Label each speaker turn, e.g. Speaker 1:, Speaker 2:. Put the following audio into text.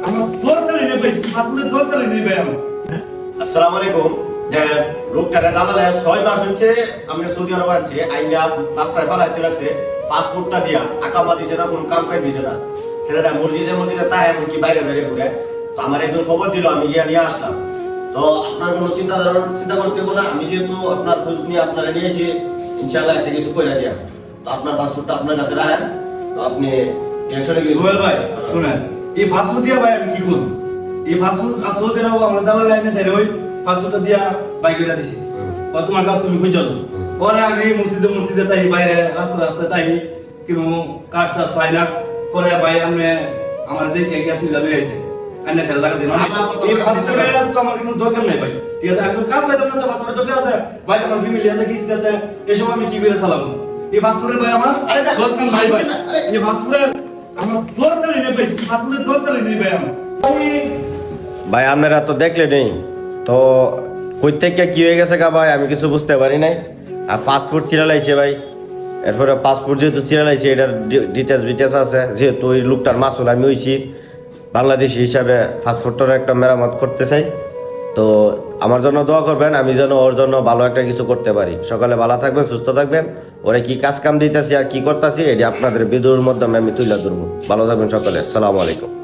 Speaker 1: আমার দরকারই নেই ভাই, আপনার দরকারই নেই ভাই আমার।
Speaker 2: আসসালামু আলাইকুম। লোকটারে দালালে 6 মাস হচ্ছে আমরা সৌদি আরব আছি, আইনা রাস্তায় ফেলাইতে লাগছে, পাসপোর্টটা দিয়া আকামা দিছে না, কোনো কাম কাজ দিছে না। ছেলেটা মসজিদে তাই এমনকি বাইরে বাইরে ঘুরে। তো আমার একজন খবর দিল, আমি গিয়ে নিয়ে আসলাম। তো আপনার কোনো চিন্তা করতে হবে না, আমি যেহেতু আপনার খোঁজ নিয়ে আপনারা নিয়েছি, ইনশাআল্লাহ একটা কিছু করে দিয়া। তো আপনার পাসপোর্টটা আপনার কাছে রাখেন। তো আপনি টেনশনে কিছু
Speaker 1: জুয়েল ভাই শুনেন, এই ফাস্টফুড দিয়া ভাই আমি কি করব? এই ফাস্টফুড আসলে দেরাও আমরা দালাল লাইনে ছেড়ে ওই ফাস্টফুডটা দিয়া বাইক করে দিছি। তোমার কাজ তুমি খুঁজে দাও। পরে আমি মসজিদে তাই বাইরে রাস্তায় তাই কিন্তু কাজটা চাই না। পরে ভাই আমি আমার দেখে গিয়ে তুই যাবে এসে আইনা ছেড়ে টাকা দিন। এই ফাস্টফুডের তো আমার কোনো দরকার নেই ভাই, ঠিক আছে? আমি কাজ চাইতাম না, তো ফাস্টফুড দরকার আছে ভাই, আমার ফ্যামিলি আছে, কিস্তি আছে, এসব আমি কি করে চালাবো? এই ফাস্টফুডের ভাই আমার দরকার নাই ভাই, এই ফাস্টফুডের আমার দরকারই নেই ভাই, ফাস্টফুডের দরকারই নেই ভাই আমার।
Speaker 2: ভাই আপনারা তো দেখলে নেই তো কই থেকে কি হয়ে গেছে গা ভাই, আমি কিছু বুঝতে পারি নাই। আর পাসপোর্ট চিরালাইছে ভাই, এরপরে পাসপোর্ট যেহেতু চিরালাইছে এটার ডিটেলস আছে, যেহেতু ওই লোকটার মাসুল আমি হইছি বাংলাদেশি হিসাবে পাসপোর্টটার একটা মেরামত করতে চাই। তো আমার জন্য দোয়া করবেন, আমি যেন ওর জন্য ভালো একটা কিছু করতে পারি। সকালে ভালো থাকবেন, সুস্থ থাকবেন। ওরা কি কাজ কাম দিতেছি আর কি করতেছি এটি আপনাদের ভিডিওর মাধ্যমে আমি তুলে ধরবো। ভালো থাকবেন সকলে, আসসালামু আলাইকুম।